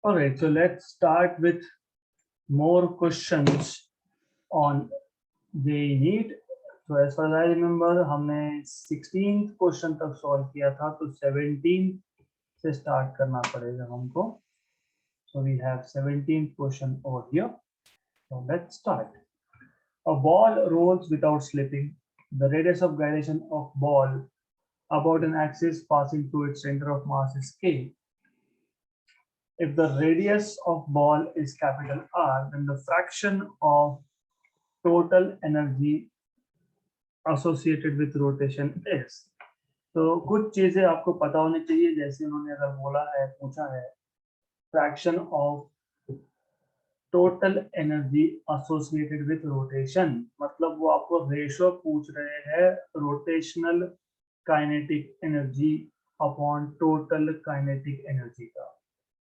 All right, so let's start with more questions on JEE NEET. So as far as I remember, हमने 16th question तक solve किया था, तो 17th से start करना पड़ेगा हमको. So we have 17th question over here. So let's start. A ball rolls without slipping. The radius of gyration of ball about an axis passing through its center of mass is k. If the radius of ball is capital R, then the fraction of total energy associated with rotation is. तो कुछ चीजें आपको पता होनी चाहिए, जैसे उन्होंने अगर बोला है, पूछा है fraction of total energy associated with rotation, मतलब वो आपको रेशो पूछ रहे हैं rotational kinetic energy upon total kinetic energy का.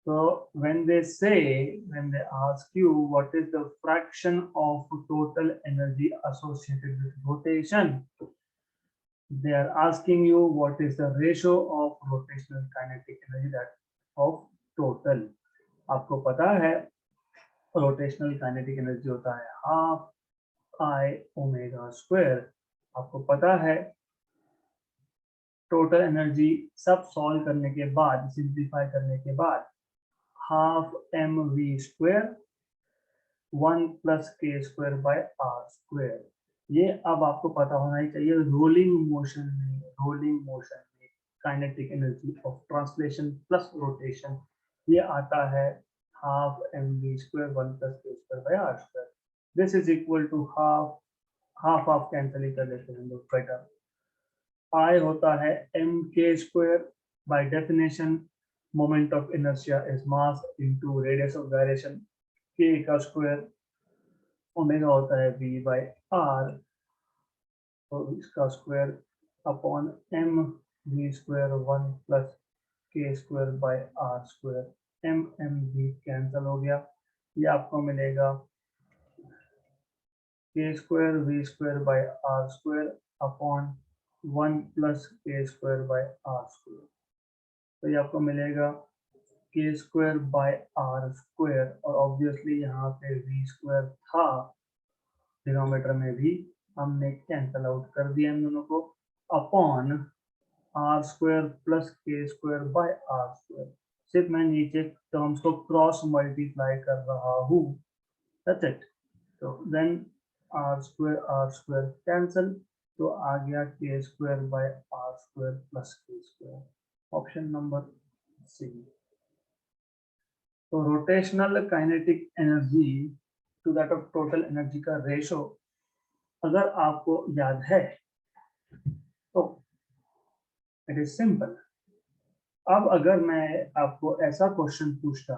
So when they ask you what is the fraction of total energy associated with rotation, they are asking you what is the ratio of rotational kinetic energy that of total. आपको पता है rotational kinetic energy होता है half I omega square. आपको पता है total energy सब solve करने के बाद, सिंप्लीफाई करने के बाद half mv square 1 plus k square by r square. ये अब आपको पता होना ही चाहिए. रोलिंग मोशन में kinetic energy of translation plus rotation ये आता है half mv square 1 plus k square by r square. This is equal to half cancel ही कर लेते हैं लोग. बेटर I होता है mk square. by definition moment of inertia is mass into radius of gyration k का square. Omega होता है v by r, तो इसका square upon m v square 1 plus k square by r square. m v cancel हो गया. ये आपको मिलेगा k square v square by r square upon 1 plus k square by r square. तो ये आपको मिलेगा k square by R square, और ऑब्वियसली यहाँ पे v स्क्वायर था डिनोमिनेटर में भी, हमने कैंसल आउट कर दिया इन दोनों को, upon are square plus K square by R square. सिर्फ मैं नीचे टर्म्स को क्रॉस मल्टीप्लाई कर रहा हूँ. That's it. तो देन आर स्क्वायर कैंसल, तो आ गया K square by R square plus K square. Option number C. तो rotational kinetic energy to that of total energy का रेशो अगर आपको याद है तो इट इज सिंपल. अब अगर मैं आपको ऐसा क्वेश्चन पूछता,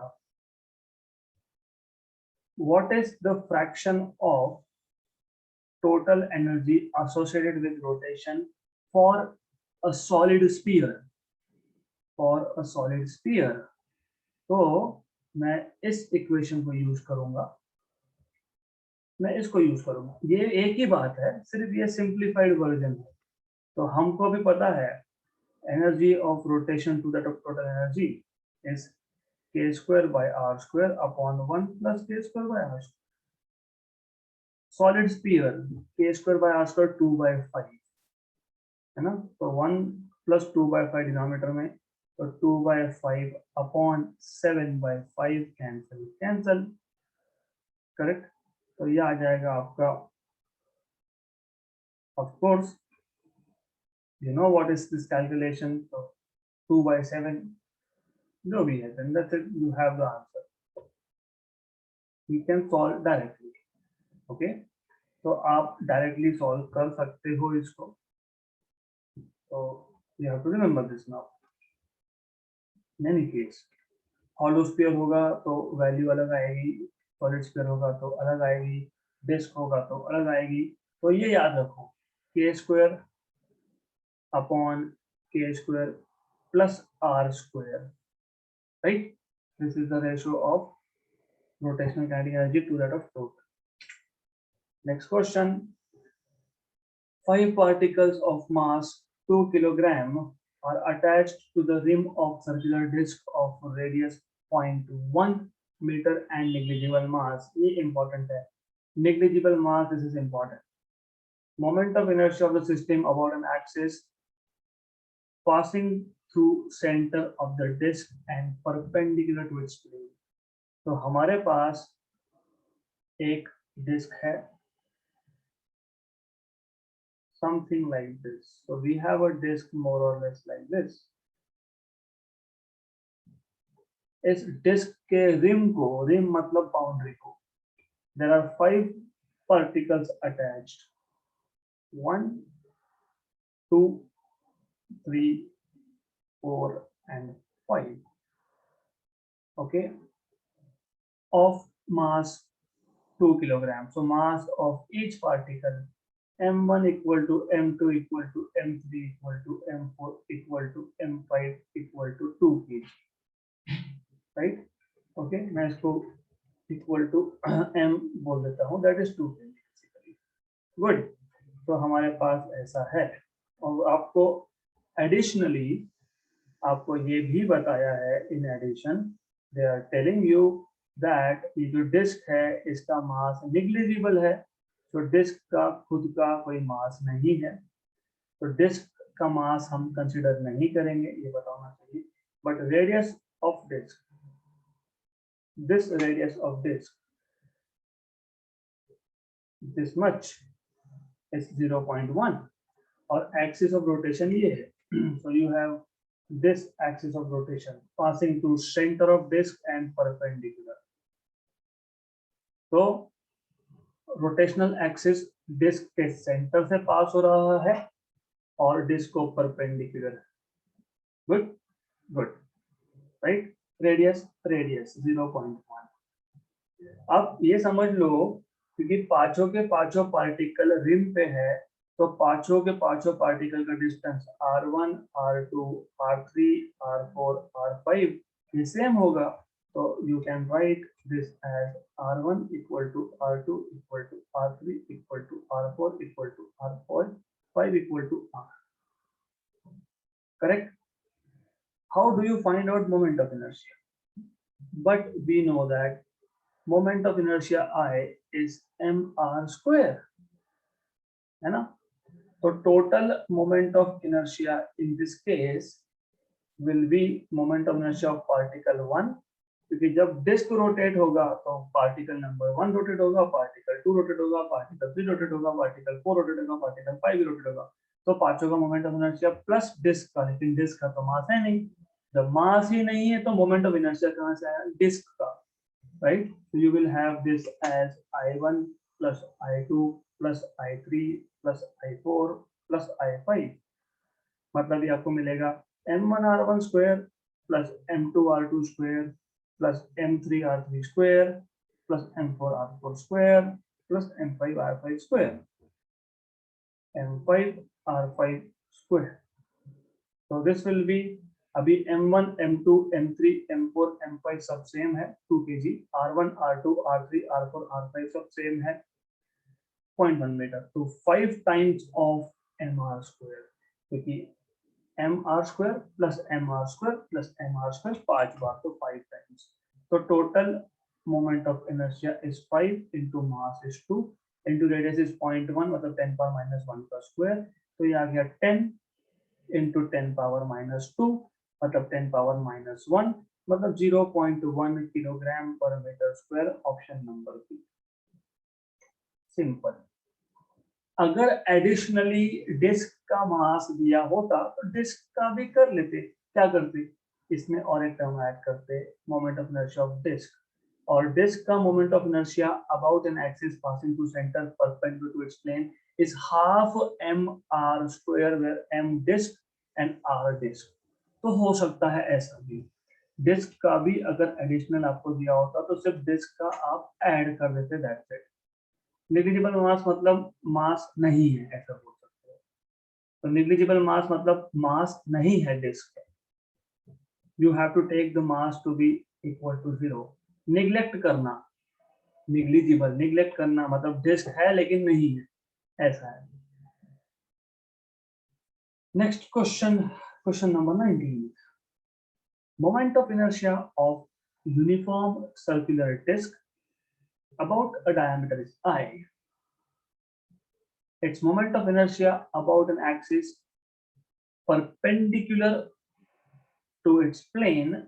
what is the fraction of total energy associated with rotation for a solid sphere, तो मैं इस इक्वेशन को यूज करूंगा. ये एक ही बात है, सिर्फ ये सिंप्लीफाइड वर्जन है. तो हमको भी पता है energy of rotation to that of total energy is k square by r square upon 1 plus k square by r square. Solid sphere k square by r square 2/5 है ना. तो 1 प्लस 2/5 डिनोमिनेटर में, तो 2/5 अपॉन 7/5 कैंसिल. करेक्ट. तो ये आ जाएगा आपका, of course you know what is this calculation. तो 2/7 जो भी है, then that's it, you have the answer. You can solve directly. Okay, तो आप डायरेक्टली सॉल्व कर सकते हो इसको. तो you have to remember this now. In any case, hollow sphere होगा तो वैल्यू अलग आएगी, सॉलिड स्फीयर होगा तो अलग आएगी, डिस्क होगा तो अलग आएगी. तो ये याद रखो, K square upon K square plus R square, right. This is the ratio of rotational kinetic energy to that of total. Next question. 5 particles of mass 2 kilogram are attached to the rim of circular disc of radius 0.1 metre and negligible mass, ये important है, negligible mass, this is important. Moment of inertia of the system about an axis passing through center of the disk and perpendicular to its plane. तो हमारे पास एक disc है, something like this. So we have a disk more or less like this. इस disc के rim को, rim मतलब boundary को, there are 5 particles attached. 1, 2, 3, 4 and 5. Okay, of mass 2 kilogram. So mass of each particle m1 equal to m2 equal to m3 equal to m4 equal to m5 equal to 2 kg. Right? Okay, मैं इसको equal to m बोल देता हूँ, that is 2 kg basically. Good. तो हमारे पास ऐसा है. और आपको additionally आपको ये भी बताया है, in addition they are telling you that ये जो डिस्क है इसका मास निग्लिजिबल है. तो डिस्क का खुद का कोई मास नहीं है, तो डिस्क का मास हम कंसीडर नहीं करेंगे, ये बताना चाहिए. But radius of disc, this radius of disc, this much is 0.1 और एक्सिस ऑफ रोटेशन ये है. So you have this axis of rotation passing through center of disk and perpendicular. तो रोटेशनल एक्सिस डिस्क के centre से पास हो रहा है और डिस्क को परपेंडिकुलर है. Good good, right. Radius radius 0.1. अब ये समझ लो क्योंकि पांचों के पांचों पार्टिकल रिम पे है, तो पांचों के पांचों पार्टिकल का distance r1 r2 r3 r4 r5 ये सेम होगा. तो you can write this as r1 equal to r2 equal to r3 equal to r4 equal to r4 5 equal to r. Correct? How do you find out moment of inertia? But we know that moment of inertia I is mr square, है ना. So total moment of inertia in this case will be moment of inertia of particle 1, क्योंकि जब disc rotate होगा तो particle number 1 rotate होगा, particle 2 rotate होगा, particle 3 rotate होगा, particle 4 rotate होगा, पार्टिकल 5 रोटेट होगा. तो पांचों का moment of inertia plus disc का, लेकिन डिस्क का तो मास है नहीं. जब मास ही नहीं है तो मोमेंट ऑफ इनर्शिया कहां से आया? डिस्क का. Right. So you will have this as I1 plus I2 plus I3 plus I4 plus I5. मतलब ये आपको मिलेगा m1r1 square plus m2r2 square plus m3r3 square plus m4r4 square plus m5r5 square, m5r5 square. So this will be, अभी m1 m2 m3 m4 m5 सब same है 2 kg, r1 r2 r3 r4 r5 सब same है 0.1 metre. तो 5 times of mr square, क्योंकि mr square plus mr square plus mr square 5 बार, तो 5 times. तो total moment of inertia is 5 into mass is 2 into radius is 0.1, मतलब 10 power minus 1 का square. तो ये आ गया 10 into 10 power minus 2, मतलब 10 power minus 1, मतलब 0.1 किलोग्राम पर metre square. Option number B. Simple. अगर एडिशनली डिस्क का मास दिया होता तो डिस्क का भी कर लेते. क्या करते? इसमें और एक टर्म ऐड करते, moment of inertia of disc. और डिस्क का moment of inertia about an axis passing to centre perpendicular to its plane is half mr square where m disk and r disk. तो हो सकता है ऐसा भी. Disc का भी अगर एडिशनल आपको दिया होता तो सिर्फ डिस्क का आप ऐड कर देते, दैट्स इट. नेग्लिजिबल मास मतलब मास नहीं है, ऐसा बोल सकते हो. तो नेग्लिजिबल मास मतलब मास नहीं है डिस्क का. You have to take the mass to be equal to 0. Neglect करना, नेग्लिजिबल, निग्लेक्ट करना मतलब डिस्क है लेकिन नहीं है, ऐसा है. Next question, question number 19. Moment of inertia of uniform circular disk about a diameter is I. Its moment of inertia about an axis perpendicular to its plane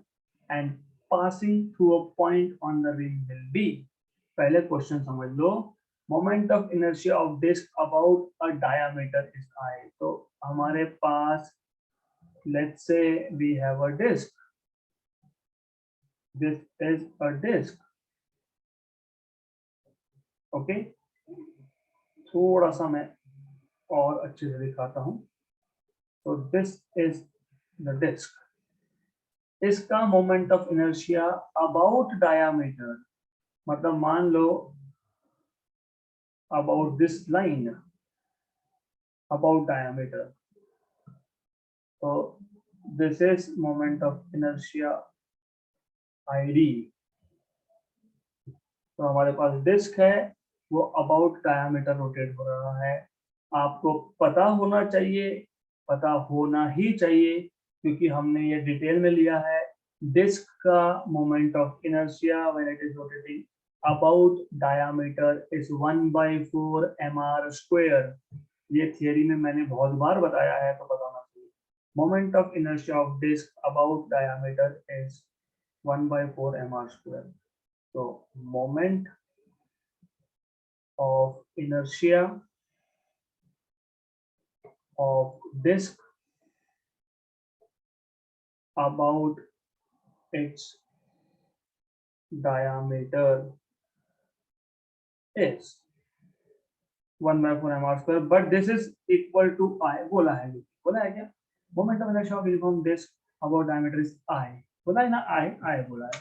and passing through a point on the rim will be. पहले question समझ लो. Moment of inertia of disk about a diameter is I. तो हमारे पास, let's say we have a disk. This is a disk. Okay. थोड़ा सा मैं और अच्छे से दिखाता हूँ. So this is the disk. इसका moment of inertia about diameter, मतलब मान लो about this line, about diameter, तो this is moment of inertia ID. तो हमारे पास डिस्क है, वो अबाउट डायामीटर रोटेट हो रहा है. आपको पता होना चाहिए, पता होना ही चाहिए, क्योंकि हमने ये डिटेल में लिया है. डिस्क का moment of inertia when it is rotating about diameter is 1/4 mr². ये थियरी में मैंने बहुत बार बताया है, तो बताना चाहिए. Moment of inertia of disc about diameter is 1/4 mr². तो moment of inertia of disk about its diameter is 1/4 mr², but this is equal to I. बोला है क्या? Moment of inertia of uniform disk about diameter is I. बोला है ना, I बोला है.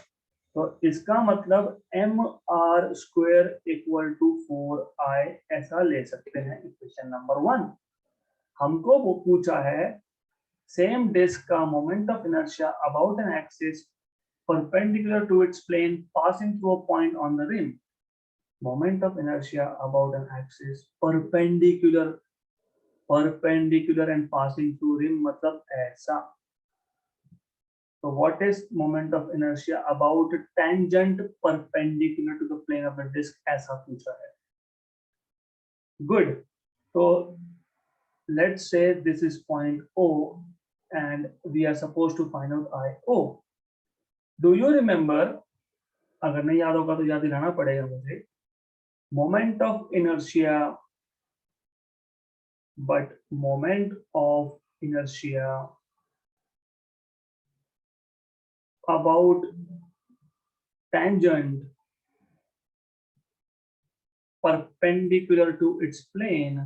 तो इसका मतलब mr² equal to 4I ऐसा ले सकते हैं. Equation number 1. हमको वो पूछा है सेम डिस्क का moment of inertia about an axis perpendicular to its plane passing through a point on the rim. Moment of inertia about an axis perpendicular and passing through rim, मतलब ऐसा. तो what is moment of inertia about tangent perpendicular to the plane of the disc, ऐसा पूछा है. Good. तो let's say this is point O and we are supposed to find out IO. Do you remember? अगर नहीं याद होगा तो याद दिलाना पड़ेगा मुझे. Moment of inertia, but moment of inertia about tangent perpendicular to its plane,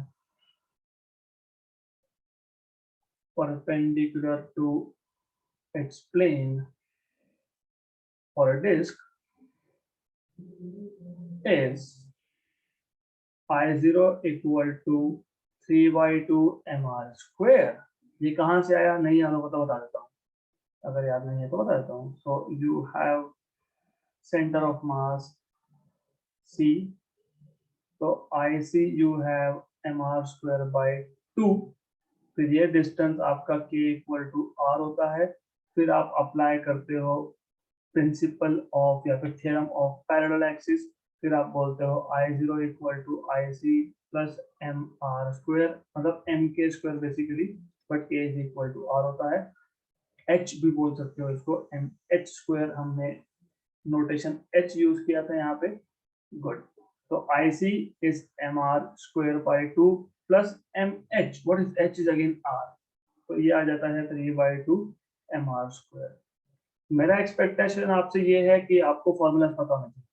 perpendicular to its plane for a disk is I0 equal to 3/2 mr². ये कहाँ से आया? नहीं याद होगा तो बता देता हूँ, अगर याद नहीं है तो बता देता हूँ. So you have center of mass C, तो IC you have mr²/2. फिर ये डिस्टेंस आपका k इक्वल टू r होता है. फिर आप अप्लाई करते हो प्रिंसिपल ऑफ या फिर थ्योरम ऑफ पैरेलल एक्सिस. फिर आप बोलते हो I0 equal to IC plus mr², मतलब mk² basically, but k is equal to r होता है. h भी बोल सकते हो इसको, mh², हमने नोटेशन h यूज किया था यहाँ पे. गुड. तो IC is mr²/2 plus mh. What is h? is again r. तो ये आ जाता है 3/2 mr². मेरा एक्सपेक्टेशन आपसे ये है कि आपको फॉर्मूला पता होना चाहिए.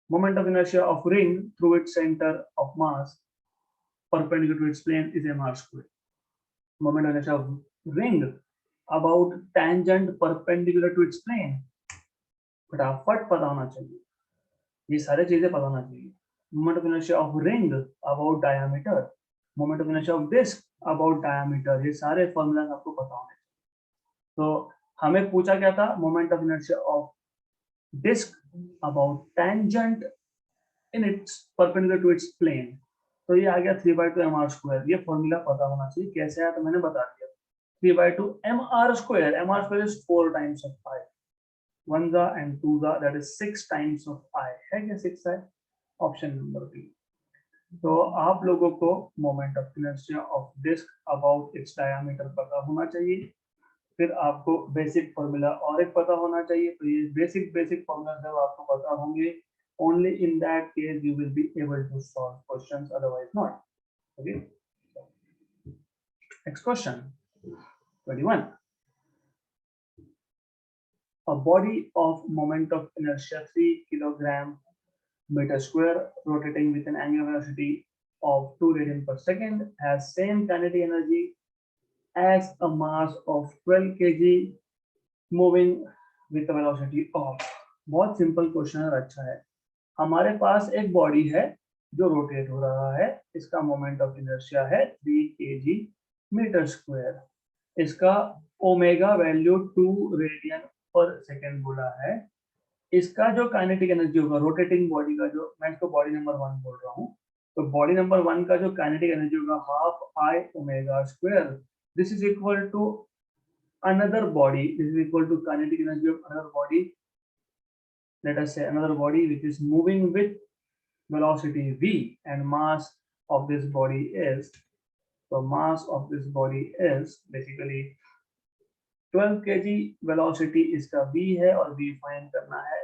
Moment of inertia of ring through its centre of mass perpendicular to its plane is mr². Moment of inertia of ring about tangent perpendicular to its plane, फटाफट पता होना चाहिए. ये सारी चीजें पता होना चाहिए. Moment of inertia of ring about diameter, moment of inertia of disc about diameter, ये सारे फॉर्मूला आपको पता होने चाहिए. तो हमें पूछा क्या था? Moment of inertia of disc about tangent in its perpendicular to its plane. तो ये आ गया 3/2 mr². ये फॉर्मूला पता होना चाहिए. कैसे आया तो मैंने बता दिया. 3/2 mr². mr² is 4 times of I. 1 जा and 2 जा, that is 6 times of I है क्या 6 है, ऑप्शन नंबर बी। तो आप लोगों को moment of inertia of disc about its diameter पता होना चाहिए, फिर आपको बेसिक फॉर्मूला और एक पता होना चाहिए। तो ये बेसिक फॉर्मूला जब आपको पता होंगे, only in that case you will be able to solve questions, otherwise not. Okay, next question 21. A body of moment of inertia 3 kilogram meter square rotating with an angular velocity of 2 radian per second has same kinetic energy as a mass of 12 kg moving with a velocity of। बहुत simple question है, अच्छा है। हमारे पास एक body है जो rotate हो रहा है, इसका मोमेंट ऑफ इनर्शिया है 3 kg मीटर स्क्वायर, इसका ओमेगा वैल्यू 2 रेडियन पर सेकेंड बोला है। इसका जो काइनेटिक एनर्जी होगा रोटेटिंग बॉडी का, जो मैं इसको बॉडी नंबर 1 बोल रहा हूँ, तो बॉडी नंबर 1 का जो काइनेटिक एनर्जी होगा half I omega square, this is equal to another body, this is equal to kinetic energy of another body, let us say another body which is moving with velocity v and mass of this body is, so mass of this body is basically 12 kg, velocity इसका v है और v find करना है।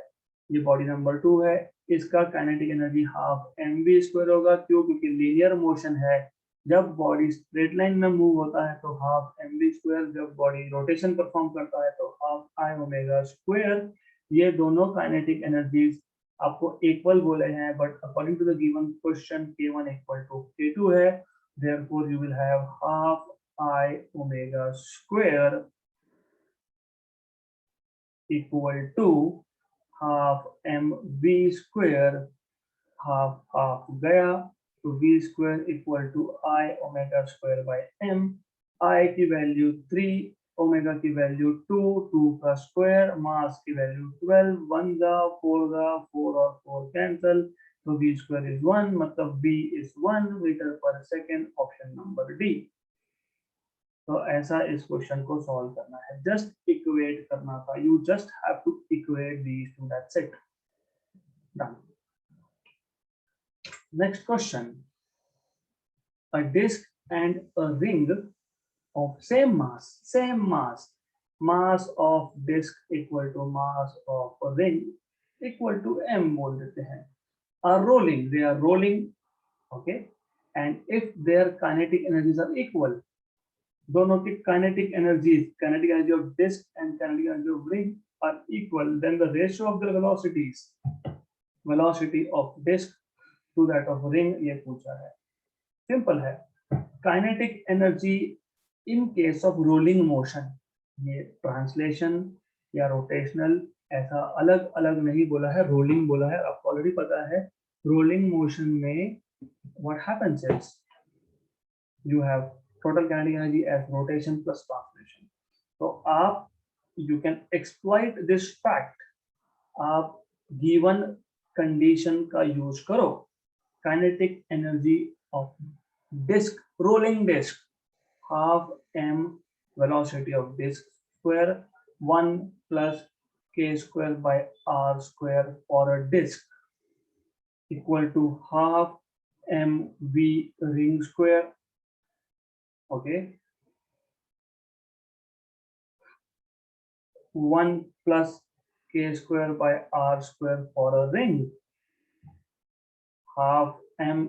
ये body number 2 है, इसका kinetic energy half mv square होगा, क्यों, क्योंकि लीनियर मोशन है। जब बॉडी स्ट्रेट लाइन में मूव होता है तो हाफ mv स्क्वायर, जब बॉडी रोटेशन परफॉर्म करता है तो हाफ आई ओमेगा स्क्वायर। ये दोनों काइनेटिक एनर्जीज आपको इक्वल बोले हैं, but according to the given question k1 equal to k2 है, therefore you will have half I omega square equal to half mv square, half गया तो v square equal to I omega square by m, I की value 3, omega की value 2, 2 का square, मास की value 12, 1 जा 4 जा 4 और 4 कैंसल, तो v square is 1, मतलब v is 1 मीटर पर सेकेंड, ऑप्शन नंबर डी। तो ऐसा इस क्वेश्चन को सॉल्व करना है, जस्ट इक्वेट करना था, you just have to equate these two, that's it, done. Next question, a disk and a ring of same mass, mass of disk equal to mass of a ring equal to m बोल देते हैं, are rolling, they are rolling, okay, and if their kinetic energies are equal, दोनों की kinetic energy of disk and kinetic energy of ring are equal, then the ratio of their velocities, velocity of disk to that of ring, ये पूछा है। Simple है, kinetic energy in case of rolling motion, ये translation या rotational ऐसा अलग अलग नहीं बोला है, रोलिंग बोला है, आपको ऑलरेडी पता है। रोलिंग मोशन में what happens is you have total kinetic energy as rotation plus translation. तो आप you can exploit this fact, आप गिवन कंडीशन का यूज करो, kinetic energy of disk, rolling disk, half m velocity of disk square, 1 plus k square by r square for a disk equal to half m v ring square, okay, 1 plus k square by r square for a ring, half m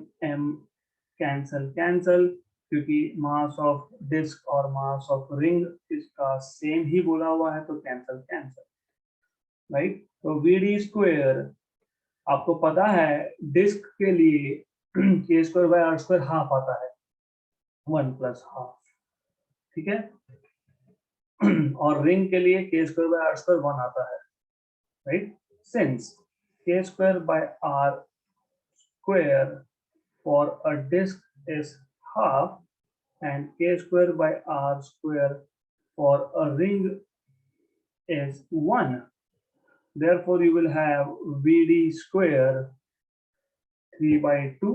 cancel, क्योंकि mass of disc और mass of ring इसका same ही बोला हुआ है, तो cancel, right. तो V D square आपको पता है डिस्क के लिए K square by R square half आता है, 1 प्लस हाफ, ठीक है, और रिंग के लिए K square by R square 1 आता है, right. Since K square by R square for a disk is half and k square by r square for a ring is 1, therefore you will have vd square 3 by 2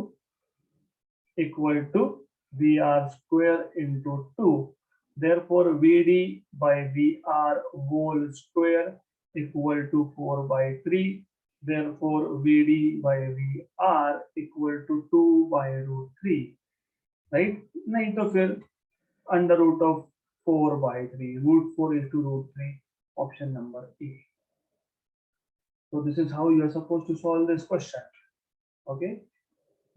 equal to vr square into 2, therefore vd by vr whole square equal to 4/3, therefore VD by VR equal to 2/√3, right? नहीं तो फिर under root of 4/3, √4 into √3, option number A. So this is how you are supposed to solve this question. Okay,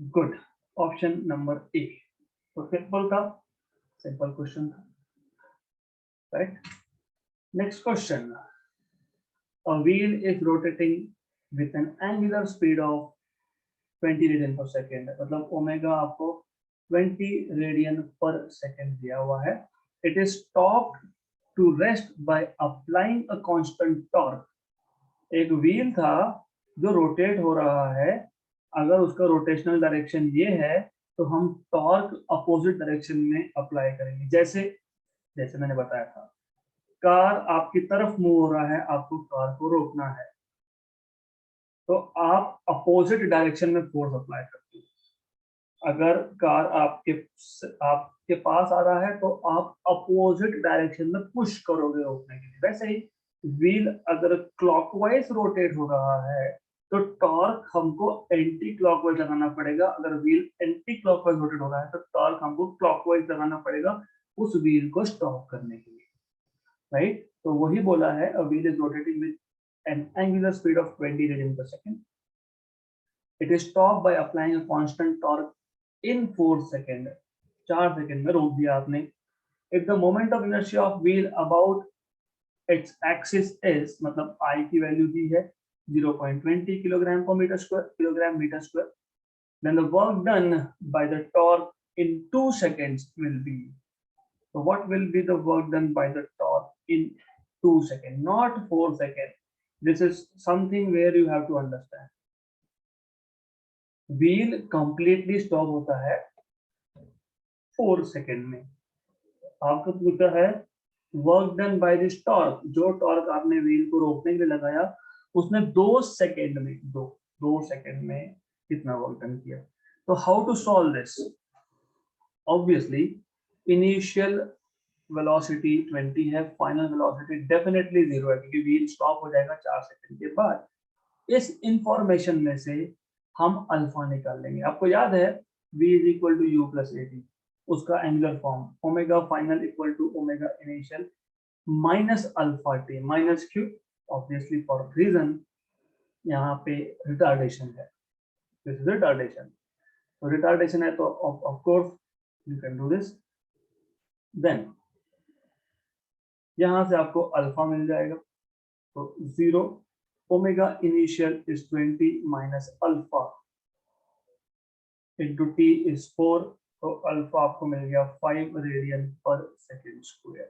good. Option number A. So simple था, simple question था, right? Next question. A wheel is rotating with an angular speed of 20 radian पर second, मतलब omega आपको 20 radian पर second दिया हुआ है. It is stopped to rest by applying a constant torque. एक व्हील था जो रोटेट हो रहा है, अगर उसका रोटेशनल डायरेक्शन ये है तो हम टॉर्क अपोजिट डायरेक्शन में अप्लाई करेंगे. जैसे जैसे मैंने बताया था, कार आपकी तरफ मूव हो रहा है, आपको कार को रोकना है, तो आप अपोजिट डायरेक्शन में फोर्स अप्लाई करते हो. अगर कार आपके पास आ रहा है तो आप अपोजिट डायरेक्शन में पुश करोगे रोकने के लिए. वैसे ही व्हील अगर क्लॉकवाइज रोटेट हो रहा है तो टॉर्क हमको एंटी क्लॉकवाइज लगाना पड़ेगा. अगर व्हील एंटी क्लॉकवाइज रोटेट हो रहा है तो टॉर्क हमको क्लॉकवाइज लगाना पड़ेगा उस व्हील को स्टॉप करने के लिए, राइट? तो वही बोला है, a wheel is rotating with an angular speed of 20 radian per second. It is stopped by applying a constant torque in 4 seconds. 4 second में रोक दिया आपने. If the moment of inertia of wheel about its axis is, मतलब I की value दी है 0.20 kilogram पर metre square, kilogram metre square, then the work done by the torque in 2 seconds will be. So what will be the work done by the torque in 2 seconds, not 4 seconds? This is something where you have to understand. Wheel completely stop होता है 4 second में. आपको पूछा है work done by this torque, जो torque आपने wheel को रोकने के लिए लगाया उसने 2 सेकेंड में, 2 सेकेंड में कितना वर्क डन किया. तो how to solve this? Obviously initial velocity 20 है, फाइनल वेलोसिटी डेफिनेटली 0 है क्योंकि व्हील स्टॉप हो जाएगा 4 सेकंड के बाद. इस इंफॉर्मेशन में से हम अल्फा निकाल लेंगे. आपको याद है v is equal to u plus A T, उसका angular form omega final equal to omega initial minus alpha T. Minus क्यों? ऑब्वियसली फॉर रीजन यहाँ पे रिटार्डेशन है. This is retardation. तो रिटार्डेशन है तो of course you can do this. Then यहाँ से आपको अल्फा मिल जाएगा. तो 0 omega initial is 20 minus alpha into T is 4. तो अल्फा आपको मिल गया 5 रेडियन पर सेकेंड स्क्वायर.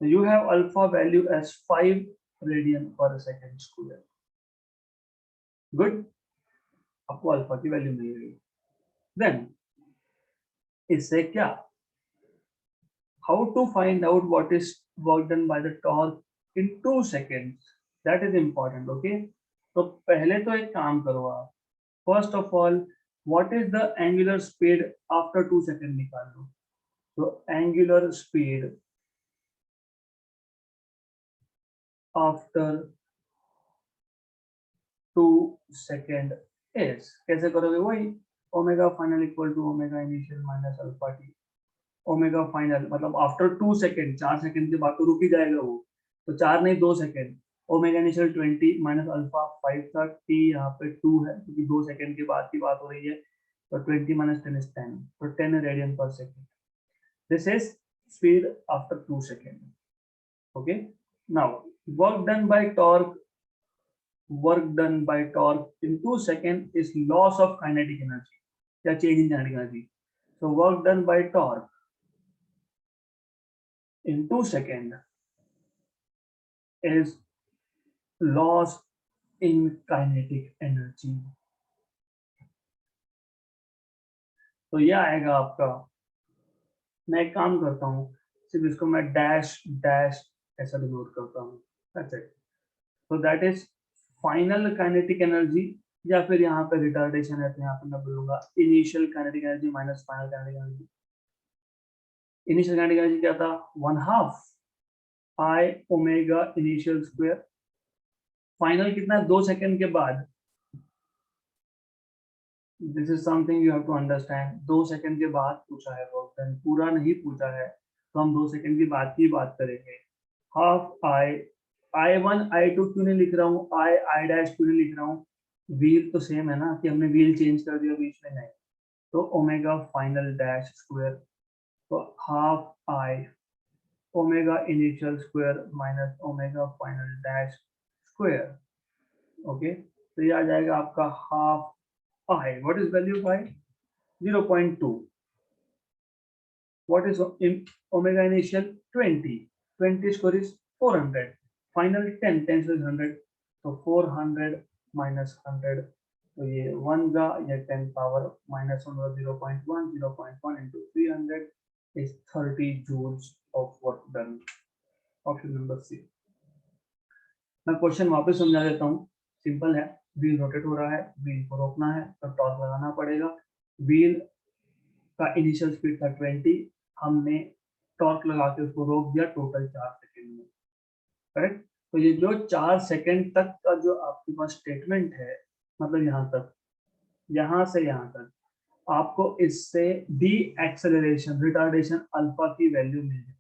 तो you have alpha value as 5 radian पर सेकेंड स्क्वायर. गुड, आपको अल्फा की वैल्यू मिल गई. देन इससे क्या, how to find out what is work done by the torque in 2 seconds, that is important. okay, तो पहले तो एक काम करो आप, first of all what is the angular speed after 2 seconds निकाल लो. तो angular speed after 2 seconds is, कैसे करोगे? वही omega final equal to omega initial minus alpha T. Omega final मतलब आफ्टर 2 सेकेंड, 4 सेकेंड के बाद तो रुक ही जाएगा वो, तो 4 नहीं 2 second. Omega initial 20 minus alpha 5 था, टी यहाँ पे 2 है क्योंकि 2 सेकेंड के बाद की बात हो रही है. तो 20 माइनस 10 इज 10, तो 10 रेडियन पर second. This is speed after 2 second. Okay, now work done by torque, work done by torque in 2 second is loss of kinetic energy या change in kinetic energy. so work done by torque in 2 seconds is loss in kinetic energy. तो ये आएगा आपका. मैं एक काम करता हूँ, सिर्फ इसको मैं डैश डैश ऐसा डिनोट करता हूँ. That's it. So that is final kinetic energy, या फिर यहाँ पे रिटार्डेशन है तो यहाँ पे मैं बोलूंगा initial kinetic energy minus final kinetic energy. Initial kinetic energy क्या था? 1/2 I omega initial square, final कितना है 2 सेकंड के बाद, this is something you have to understand, 2 second के बाद पूछा है वर्क डन, पूरा नहीं पूछा है, तो हम 2 सेकंड की बात की बात करेंगे। हाफ आई, I1 I2 क्यों नहीं लिख रहा हूँ, आई डैश क्यों नहीं लिख रहा हूँ, व्हील तो सेम है ना, कि हमने व्हील चेंज कर दिया बीच में, नहीं, तो ओमेगा फाइनल डैश स्क्वायर, तो half I omega initial square minus omega final dash square, okay, तो ये आ जाएगा आपका half I, what is value of I, 0.2, what is omega initial 20 square is 400, final 10 square is 100, so 400 minus 100, तो ये 1 का ये 10 power minus 0.1 into 300 is 30 joules of work done, option number C. मैं question वापस समझा देता हूँ, सिंपल है, व्हील रोटेट हो रहा है, व्हील को रोकना है तो टॉर्क लगाना पड़ेगा, व्हील का इनिशियल स्पीड था 20, हमने टॉर्क लगा के उसको रोक दिया टोटल 4 सेकंड में, करेक्ट। तो ये जो 4 सेकंड तक का जो आपके पास स्टेटमेंट है, मतलब यहाँ तक, यहाँ से यहाँ तक, आपको इससे डी एक्सेलरेशन रिटार्डेशन अल्फा की वैल्यू मिल जाएगी।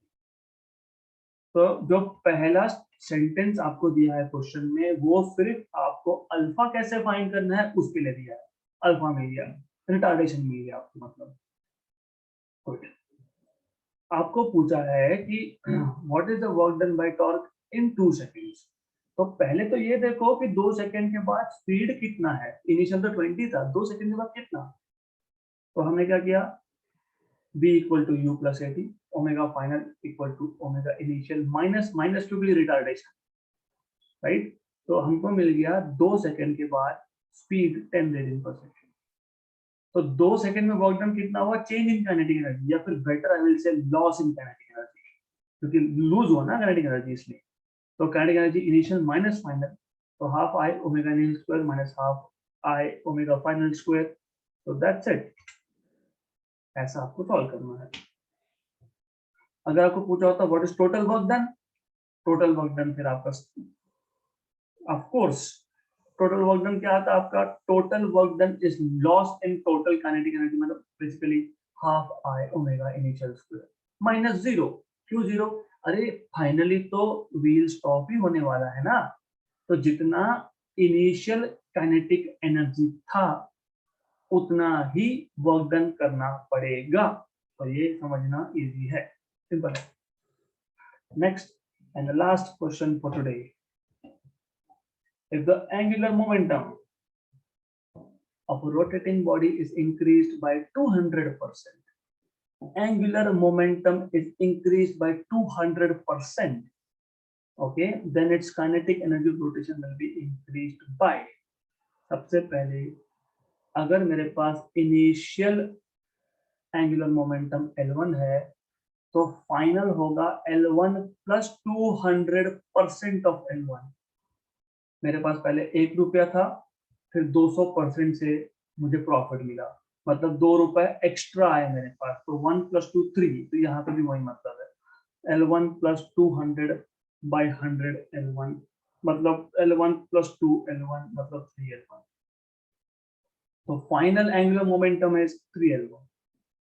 तो जो पहला सेंटेंस आपको दिया है क्वेश्चन में, वो सिर्फ आपको अल्फा कैसे फाइंड करना है उसके लिए दिया है, अल्फा मिल गया, रिटार्डेशन मिल गया आपको, मतलब गुड। आपको पूछा है कि what is the work done by torque in 2 seconds, तो पहले तो ये देखो कि 2 सेकंड के बाद स्पीड कितना है, इनिशियल तो 20 था, 2 सेकंड के बाद कितना, तो हमने क्या किया, b equal to u plus 80, omega final equal to omega initial minus minus two B retardation, right. तो हमको मिल गया 2 सेकंड के बाद स्पीड 10 रेडियन पर सेकंड, तो 2 सेकंड में वर्क डन कितना हुआ, चेंज इन काइनेटिक एनर्जी, या फिर better I will say loss in kinetic energy, क्योंकि लूज हुआ ना काइनेटिक एनर्जी इसलिए, तो kinetic energy initial minus final, तो half I omega initial square minus half I omega final square, तो that's it, ऐसा आपको सॉल्व करना है। अगर आपको पूछा होता what is total work done, total work done फिर आपका of course total work done क्या आता है आपका, total work done is loss in total kinetic energy, मतलब basically half I omega initial square minus 0, क्यों 0, अरे फाइनली तो व्हील स्टॉप ही होने वाला है ना, तो जितना इनिशियल काइनेटिक एनर्जी था उतना ही वर्क डन करना पड़ेगा, तो ये समझना इजी है, सिंपल है। Next and the last question for today, if the angular momentum of a rotating body is increased by 200%, angular momentum is increased by 200%, okay, then its kinetic energy of rotation will be increased by, सबसे पहले अगर मेरे पास initial angular momentum L1 है, तो final होगा L1 plus 200% of L1, मेरे पास पहले 1 रुपया था, फिर 200% से मुझे प्रॉफिट मिला, मतलब 2 रुपए एक्स्ट्रा आए मेरे पास, तो 1 प्लस 2 3, तो यहाँ पे भी वही मतलब है, L1 प्लस 200 बाई 100 L1, मतलब L1 प्लस 2 L1 मतलब 3 L1, तो फाइनल एंगुलर मोमेंटम है 3 L1,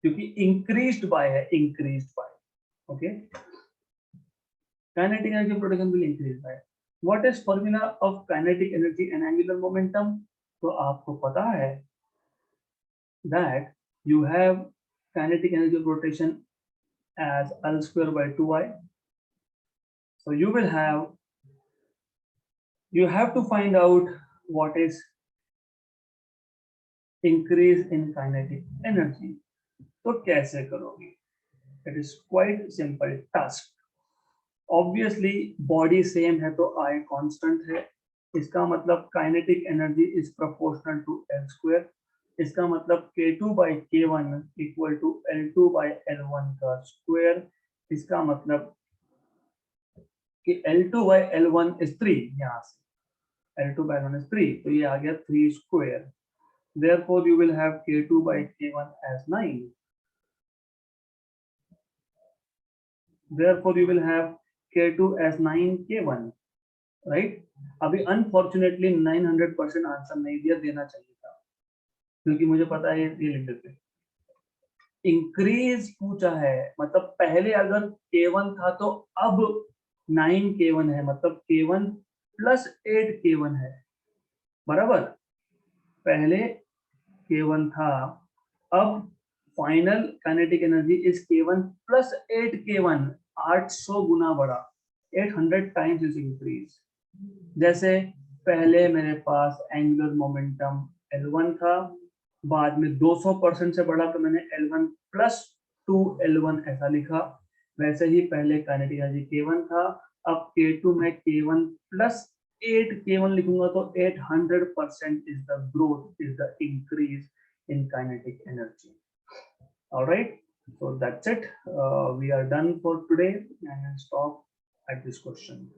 क्योंकि इंक्रीज्ड बाय है, increased by, okay, kinetic energy production will increase by, what is formula of kinetic energy and angular momentum, तो आपको पता है that you have kinetic energy of rotation as L square by 2I, so you have to find out what is increase in kinetic energy, तो कैसे करोगे, it is quite simple task, obviously body same है तो I constant है, इसका मतलब kinetic energy is proportional to L square, इसका मतलब K2 by K1 equal to L2 by L1 का स्क्वायर, इसका मतलब कि L2 by L1 is 3, यहाँ से L2 by L1 is 3, तो ये आ गया 3 square, therefore you will have K2 by K1 as 9, therefore you will have K2 as 9K1, right? अभी अनफॉर्चुनेटली 900% आंसर नहीं दिया, देना चाहिए था, क्योंकि मुझे पता है ये लिख देते। इंक्रीज पूछा है, मतलब पहले अगर K1 था तो अब 9K1 है, मतलब K1 प्लस 8K1 है, बराबर? पहले K1 था, अब final kinetic energy is K1 plus 8K1, 800 गुना बढ़ा, 800 टाइम्स इज इंक्रीज। जैसे पहले मेरे पास एंगुलर मोमेंटम L1 था, बाद में 200% से बढ़ा तो मैंने L1 प्लस 2L1 ऐसा लिखा। वैसे ही पहले काइनेटिक एनर्जी K1 था, अब K2 में K1 प्लस 8K1 लिखूंगा तो 800% is the growth, is the increase in kinetic energy. All right, so that's it. We are done for today and stop at this question.